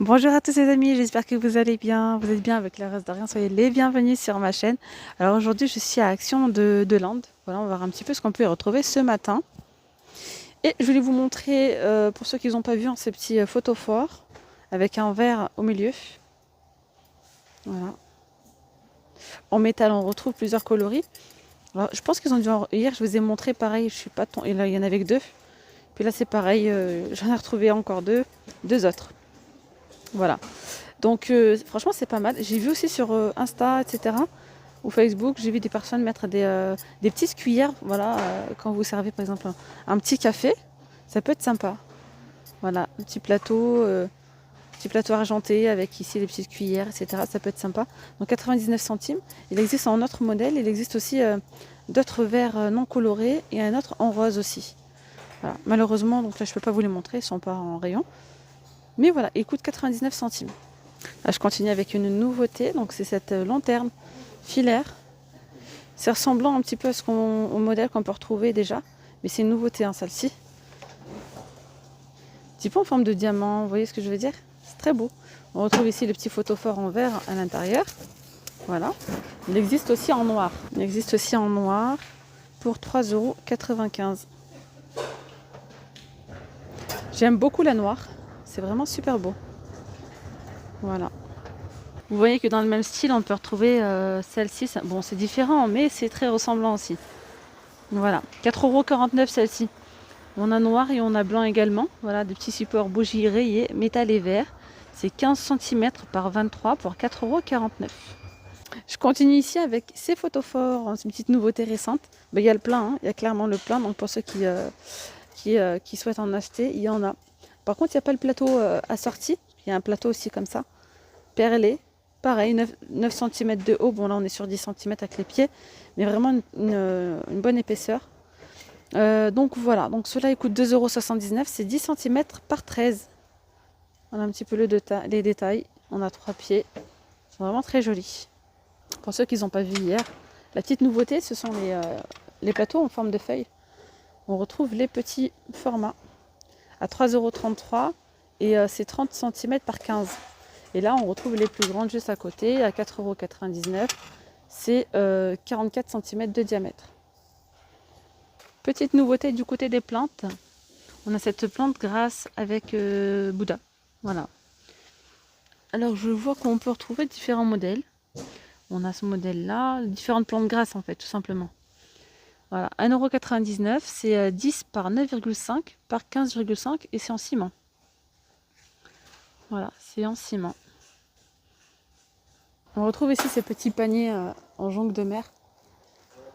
Bonjour à tous les amis, j'espère que vous allez bien. Vous êtes bien avec la reste de rien, soyez les bienvenus sur ma chaîne. Alors aujourd'hui je suis à Action de l'Inde. Voilà, on va voir un petit peu ce qu'on peut y retrouver ce matin. Et je voulais vous montrer, pour ceux qui n'ont pas vu, ces petits photophores avec un verre au milieu. Voilà. En métal on retrouve plusieurs coloris. Alors, je pense qu'ils ont dû hier je vous ai montré pareil, je suis pas il y en avait que deux. Puis là c'est pareil, j'en ai retrouvé encore deux autres. Voilà. Donc franchement c'est pas mal. J'ai vu aussi sur Insta, etc. ou Facebook, j'ai vu des personnes mettre des petites cuillères, voilà, quand vous servez par exemple un petit café, ça peut être sympa. Voilà, petit plateau argenté avec ici les petites cuillères, etc. Ça peut être sympa. Donc 99 centimes. Il existe en autre modèle, il existe aussi d'autres verres non colorés et un autre en rose aussi. Voilà. Malheureusement, donc là je peux pas vous les montrer, ils sont pas en rayon. Mais voilà, ils coûtent 99 centimes. Là, je continue avec une nouveauté, donc c'est cette lanterne filaire. C'est ressemblant un petit peu au modèle qu'on peut retrouver déjà, mais c'est une nouveauté, hein, celle-ci. Petit peu en forme de diamant, vous voyez ce que je veux dire? C'est très beau. On retrouve ici le petit photophore en verre à l'intérieur. Voilà. Il existe aussi en noir. Il existe aussi en noir pour 3,95 €. J'aime beaucoup la noire. C'est vraiment super beau. Voilà. Vous voyez que dans le même style, on peut retrouver celle-ci. Bon, c'est différent, mais c'est très ressemblant aussi. Voilà, 4,49 € celle-ci. On a noir et on a blanc également. Voilà, des petits supports bougies rayés, métal et verre. C'est 15 cm par 23 pour 4,49 €. Je continue ici avec ces photophores. C'est une petite nouveauté récente. Ben, il y a le plein, hein. Il y a clairement le plein. Donc pour ceux qui souhaitent en acheter, il y en a. Par contre, il n'y a pas le plateau assorti. Il y a un plateau aussi comme ça, perlé. Pareil, 9 cm de haut. Bon, là, on est sur 10 cm avec les pieds. Mais vraiment une bonne épaisseur. Donc voilà, donc cela il coûte 2,79 €, c'est 10 cm par 13. On a un petit peu les détails. On a 3 pieds. Ils sont vraiment très jolis. Pour ceux qui n'ont pas vu hier, la petite nouveauté, ce sont les plateaux en forme de feuille. On retrouve les petits formats à 3,33 € et c'est 30 cm par 15. Et là, on retrouve les plus grandes juste à côté à 4,99 €. C'est 44 cm de diamètre. Petite nouveauté du côté des plantes, on a cette plante grasse avec Bouddha. Voilà. Alors je vois qu'on peut retrouver différents modèles. On a ce modèle-là, différentes plantes grasses en fait, tout simplement. Voilà, 1,99 €, c'est 10 par 9,5 par 15,5 et c'est en ciment. Voilà, c'est en ciment. On retrouve ici ces petits paniers en jonc de mer.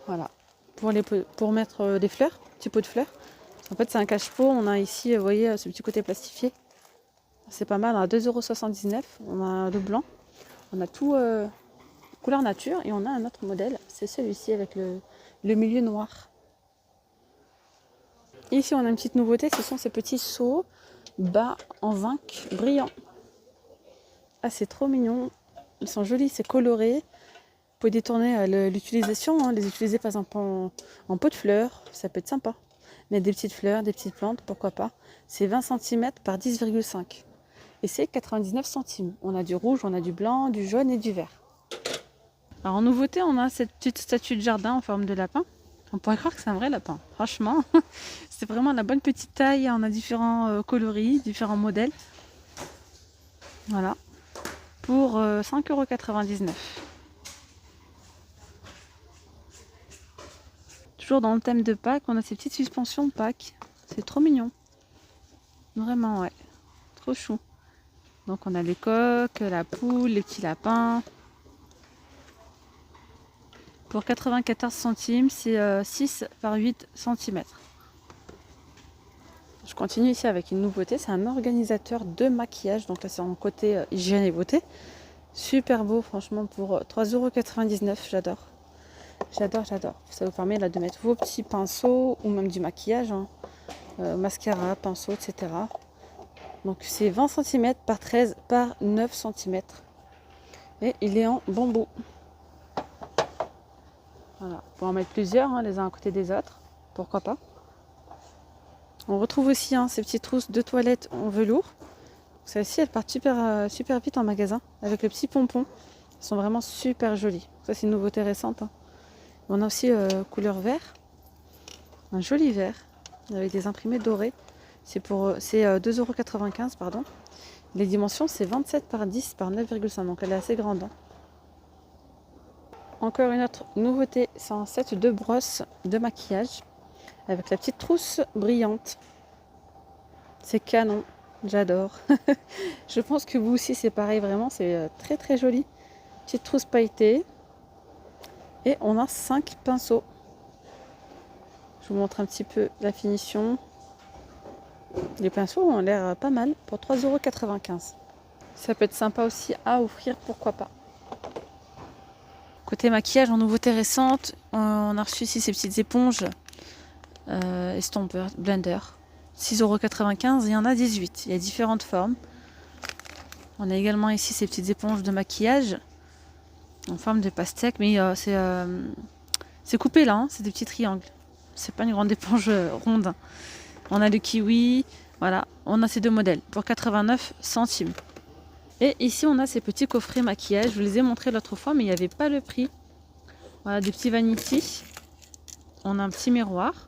Voilà, pour mettre des fleurs, petits pots de fleurs. En fait, c'est un cache-pot. On a ici, vous voyez, ce petit côté plastifié. C'est pas mal. On a 2,79 €. On a le blanc. On a tout couleur nature. Et on a un autre modèle. C'est celui-ci avec le milieu noir. Et ici, on a une petite nouveauté. Ce sont ces petits seaux bas en zinc brillant. Ah, c'est trop mignon. Ils sont jolis. C'est coloré. Vous pouvez détourner l'utilisation. Hein, les utiliser par exemple en pot de fleurs. Ça peut être sympa. Mettre des petites fleurs, des petites plantes, pourquoi pas. C'est 20 cm par 10,5. Et c'est 99 centimes. On a du rouge, on a du blanc, du jaune et du vert. Alors en nouveauté, on a cette petite statue de jardin en forme de lapin. On pourrait croire que c'est un vrai lapin. Franchement, c'est vraiment la bonne petite taille. On a différents coloris, différents modèles. Voilà. Pour 5,99 €. Toujours dans le thème de Pâques, on a ces petites suspensions de Pâques. C'est trop mignon. Vraiment, ouais. Trop chou. Donc on a les coques, la poule, les petits lapins. Pour 94 centimes, c'est 6 par 8 cm. Je continue ici avec une nouveauté, c'est un organisateur de maquillage. Donc là c'est en côté hygiène et beauté. Super beau franchement pour 3,99 €, j'adore. J'adore, j'adore. Ça vous permet là de mettre vos petits pinceaux ou même du maquillage, hein. Mascara, pinceau, etc. Donc c'est 20 cm par 13 par 9 cm. Et il est en bambou. Voilà, pour en mettre plusieurs, hein, les uns à côté des autres, pourquoi pas. On retrouve aussi ces petites trousses de toilette en velours. Celles-ci, elles partent super vite en magasin avec le petit pompon. Elles sont vraiment super jolies. Ça, c'est une nouveauté récente. Hein. On a aussi couleur vert. Un joli vert avec des imprimés dorés. C'est 2,95 €, pardon. Les dimensions, c'est 27 par 10 par 9,5. Donc, elle est assez grande. Hein. Encore une autre nouveauté, c'est un set de brosses de maquillage avec la petite trousse brillante. C'est canon, j'adore. Je pense que vous aussi c'est pareil, vraiment, c'est très joli. Petite trousse pailletée. Et on a 5 pinceaux. Je vous montre un petit peu la finition. Les pinceaux ont l'air pas mal pour 3,95 €. Ça peut être sympa aussi à offrir, pourquoi pas. Côté maquillage, en nouveauté récente, on a reçu ici ces petites éponges estompeur, blender. 6,95 €, il y en a 18. Il y a différentes formes. On a également ici ces petites éponges de maquillage en forme de pastèque, mais c'est coupé là, hein, c'est des petits triangles. C'est pas une grande éponge ronde. On a le kiwi, voilà, on a ces deux modèles pour 89 centimes. Et ici on a ces petits coffrets maquillage, je vous les ai montrés l'autre fois, mais il n'y avait pas le prix. Voilà, des petits vanity. On a un petit miroir,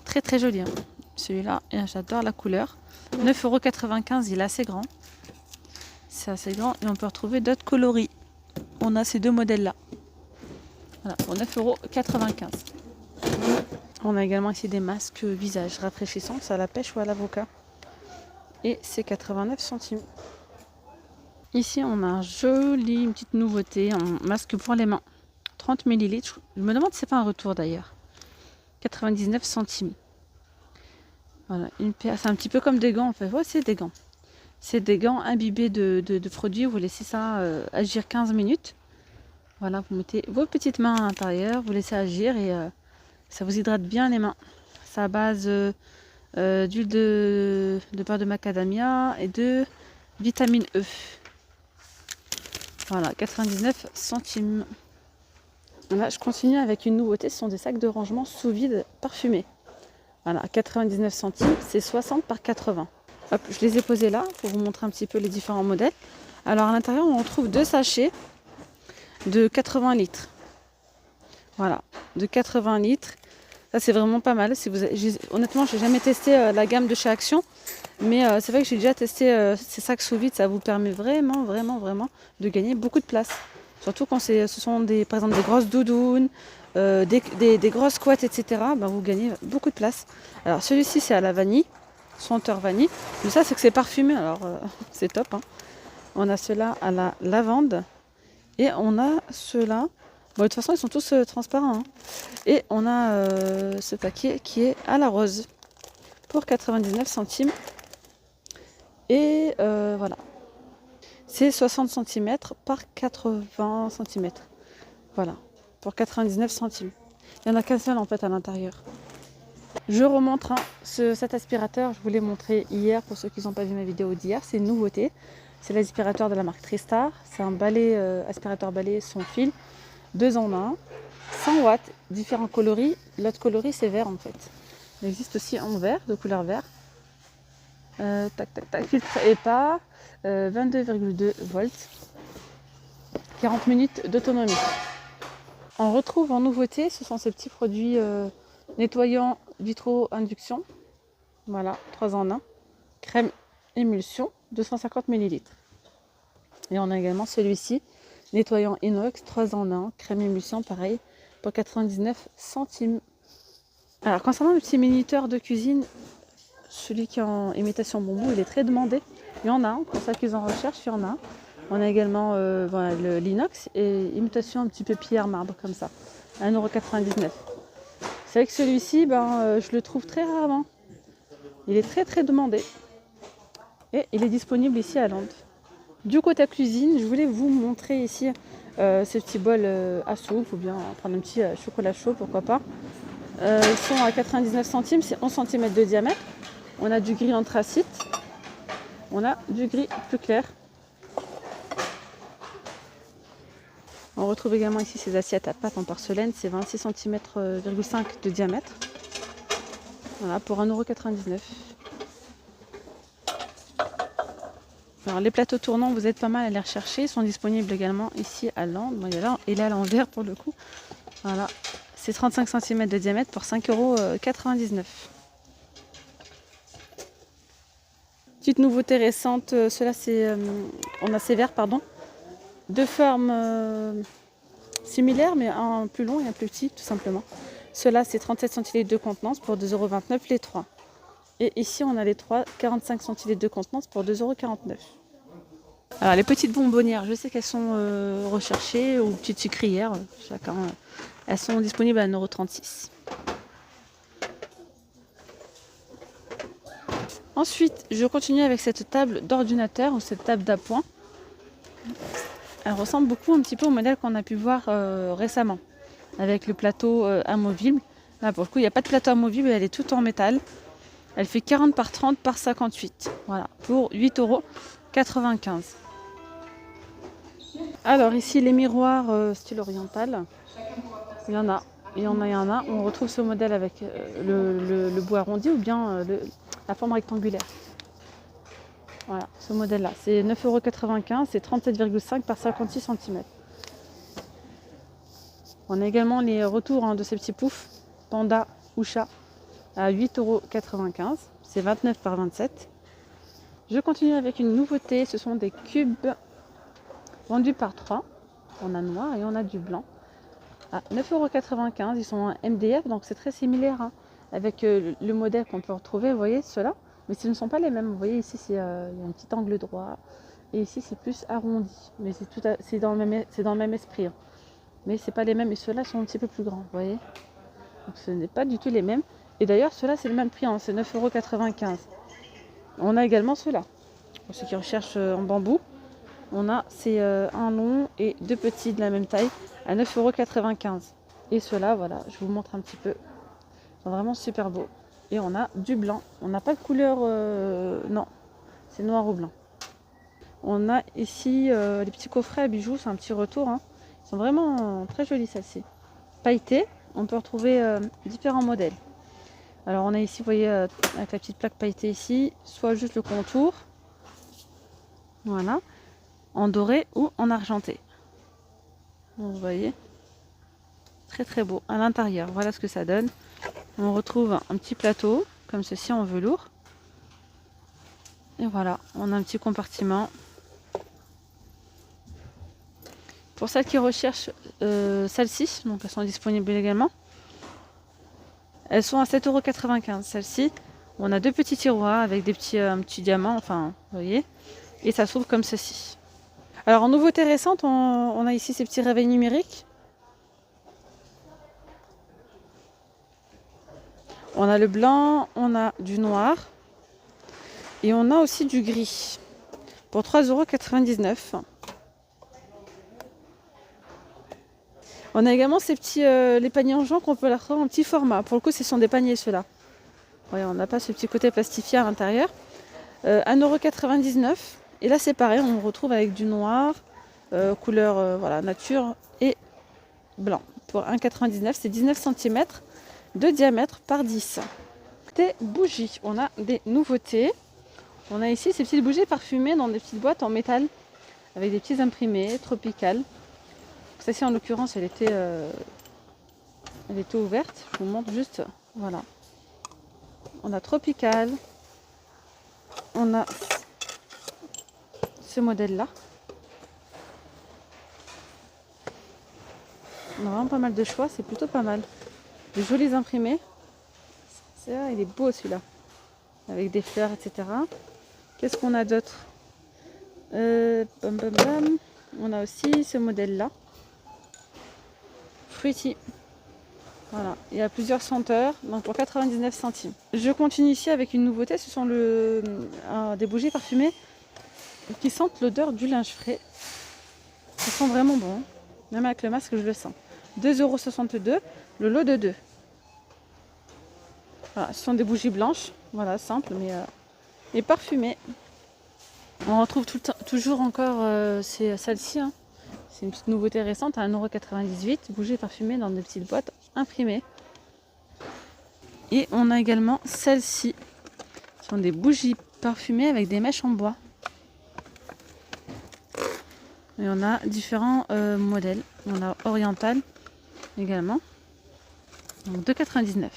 très joli. Hein. Celui-là, j'adore la couleur. 9,95 €, il est assez grand. C'est assez grand et on peut retrouver d'autres coloris. On a ces deux modèles-là. Voilà, pour 9,95 €. On a également ici des masques visage rafraîchissants, c'est à la pêche ou à l'avocat. Et c'est 89 centimes. Ici, on a une petite nouveauté, un masque pour les mains. 30 ml. Je me demande si c'est pas un retour d'ailleurs. 99 centimes. Voilà, une paire. C'est un petit peu comme des gants en fait. Ouais, c'est des gants. C'est des gants imbibés de produits. Vous laissez ça agir 15 minutes. Voilà, vous mettez vos petites mains à l'intérieur, vous laissez agir et ça vous hydrate bien les mains. C'est à base d'huile de beurre de macadamia et de vitamine E. Voilà, 99 centimes. Là, je continue avec une nouveauté, ce sont des sacs de rangement sous vide parfumés. Voilà, 99 centimes, c'est 60 par 80. Hop, je les ai posés là pour vous montrer un petit peu les différents modèles. Alors à l'intérieur, on retrouve deux sachets de 80 litres. Voilà, de 80 litres. Ça, c'est vraiment pas mal. Honnêtement, je n'ai jamais testé la gamme de chez Action. Mais c'est vrai que j'ai déjà testé ces sacs sous vide. Ça vous permet vraiment de gagner beaucoup de place. Surtout quand ce sont par exemple des grosses doudounes, des grosses couettes, etc. Ben, vous gagnez beaucoup de place. Alors celui-ci, c'est à la vanille, senteur vanille. Mais ça, c'est que c'est parfumé. Alors c'est top. Hein. On a ceux-là à la lavande. Et on a ceux-là. Bon, de toute façon, ils sont tous transparents. Hein. Et on a ce paquet qui est à la rose pour 99 centimes. Et voilà. C'est 60 cm par 80 cm. Voilà. Pour 99 centimes. Il n'y en a qu'un seul en fait à l'intérieur. Je remontre cet aspirateur. Je vous l'ai montré hier pour ceux qui n'ont pas vu ma vidéo d'hier. C'est une nouveauté. C'est l'aspirateur de la marque Tristar. C'est un aspirateur balai sans fil. 2 en 1. 100 watts. Différents coloris. L'autre coloris c'est vert en fait. Il existe aussi en vert, de couleur vert. Filtre EPA. 22,2 volts. 40 minutes d'autonomie. On retrouve en nouveauté, ce sont ces petits produits nettoyants vitraux induction. Voilà, 3 en 1. Crème émulsion, 250 ml. Et on a également celui-ci, nettoyant inox, 3 en 1. Crème émulsion, pareil, pour 99 centimes. Alors, concernant le petit minuteur de cuisine, celui qui est en imitation bonbon, il est très demandé. Il y en a un, pour ceux qui en recherche, il y en a un. On a également voilà, l'inox et imitation un petit peu pierre marbre comme ça, 1,99 €. C'est vrai que celui-ci, je le trouve très rarement. Il est très demandé. Et il est disponible ici à Londres. Du côté cuisine, je voulais vous montrer ici ces petits bols à soupe ou bien prendre un petit chocolat chaud, pourquoi pas. Ils sont à 99 centimes, c'est 11 cm de diamètre. On a du gris anthracite. On a du gris plus clair. On retrouve également ici ces assiettes à pâte en porcelaine, c'est 26 cm de diamètre. Voilà, pour 1,99 €. Alors les plateaux tournants, vous êtes pas mal à les rechercher. Ils sont disponibles également ici à Lens. Bon, il est à l'envers pour le coup. Voilà. C'est 35 cm de diamètre pour 5,99 €. Petite nouveauté récente, cela c'est on a ces verres, pardon, deux formes similaires mais un plus long et un plus petit tout simplement. Cela c'est 37 centilitres de contenance pour 2,29 € les trois. Et ici on a les trois 45 centilitres de contenance pour 2,49 €. Alors les petites bonbonnières, je sais qu'elles sont recherchées, ou petites sucrières, chacun. Elles sont disponibles à 1,36 €. Ensuite, je continue avec cette table d'ordinateur ou cette table d'appoint. Elle ressemble beaucoup un petit peu au modèle qu'on a pu voir récemment, avec le plateau amovible. Là, pour le coup, il n'y a pas de plateau amovible, elle est toute en métal. Elle fait 40 par 30 par 58. Voilà, pour 8,95 €. Alors ici, les miroirs style oriental. Il y en a. On retrouve ce modèle avec le bout arrondi ou bien la forme rectangulaire. Voilà, ce modèle-là. C'est 9,95 €, c'est 37,5 par 56 cm. On a également les retours de ces petits poufs, panda ou chat, à 8,95 €. C'est 29 par 27. Je continue avec une nouveauté. Ce sont des cubes vendus par 3. On a noir et on a du blanc. À 9,95 €. Ils sont en MDF, donc c'est très similaire avec le modèle qu'on peut retrouver. Vous voyez ceux-là, mais ce ne sont pas les mêmes. Vous voyez ici, il y a un petit angle droit, et ici c'est plus arrondi. Mais c'est dans le même esprit. Mais c'est pas les mêmes. Et ceux-là sont un petit peu plus grands. Vous voyez. Donc ce n'est pas du tout les mêmes. Et d'ailleurs, ceux-là c'est le même prix. C'est 9,95 €. On a également ceux-là. Pour ceux qui recherchent en bambou, on a c'est un long et deux petits de la même taille à 9,95 €. Et ceux-là, voilà, je vous montre un petit peu. Ils sont vraiment super beaux. Et on a du blanc. On n'a pas de couleur, non, c'est noir ou blanc. On a ici les petits coffrets à bijoux, c'est un petit retour. Ils sont vraiment très jolis celles-ci. Pailletés, on peut retrouver différents modèles. Alors on a ici, vous voyez, avec la petite plaque pailletée ici, soit juste le contour, voilà, en doré ou en argenté. Donc, vous voyez, très très beau à l'intérieur. Voilà ce que ça donne. On retrouve un petit plateau comme ceci en velours. Et voilà, on a un petit compartiment. Pour celles qui recherchent celles-ci, donc elles sont disponibles également. Elles sont à 7,95 € celles-ci. On a deux petits tiroirs avec des un petit diamant, enfin, vous voyez. Et ça s'ouvre comme ceci. Alors en nouveauté récente, on a ici ces petits réveils numériques. On a le blanc, on a du noir et on a aussi du gris pour 3,99 €. On a également ces petits les paniers en jonc qu'on peut les retrouver en petit format. Pour le coup, ce sont des paniers ceux-là. Ouais, on n'a pas ce petit côté plastifié à l'intérieur. 1,99 €. Et là, c'est pareil, on retrouve avec du noir, couleur voilà, nature et blanc. Pour 1,99 €, c'est 19 cm de diamètre par 10. Des bougies, on a des nouveautés. On a ici ces petites bougies parfumées dans des petites boîtes en métal avec des petits imprimés tropicales. Celle-ci en l'occurrence elle était ouverte. Je vous montre juste, voilà. On a tropical, on a ce modèle là. On a vraiment pas mal de choix, c'est plutôt pas mal. De jolis imprimés. Il est beau celui-là. Avec des fleurs, etc. Qu'est-ce qu'on a d'autre? On a aussi ce modèle-là. Fruity. Voilà, il y a plusieurs senteurs, donc pour 99 centimes. Je continue ici avec une nouveauté, ce sont des bougies parfumées qui sentent l'odeur du linge frais. Ils sont vraiment bons, même avec le masque je le sens. 2,62 €, le lot de 2. Voilà, ce sont des bougies blanches, voilà, simples mais parfumées. On retrouve toujours encore celle-ci. C'est une petite nouveauté récente à 1,98 €, bougies parfumées dans des petites boîtes imprimées. Et on a également celle-ci. Ce sont des bougies parfumées avec des mèches en bois. Et on a différents modèles. On a oriental également. Donc 2,99.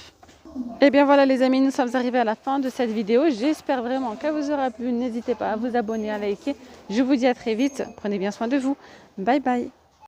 Et bien voilà les amis, nous sommes arrivés à la fin de cette vidéo. J'espère vraiment qu'elle vous aura plu. N'hésitez pas à vous abonner, à liker. Je vous dis à très vite. Prenez bien soin de vous. Bye bye.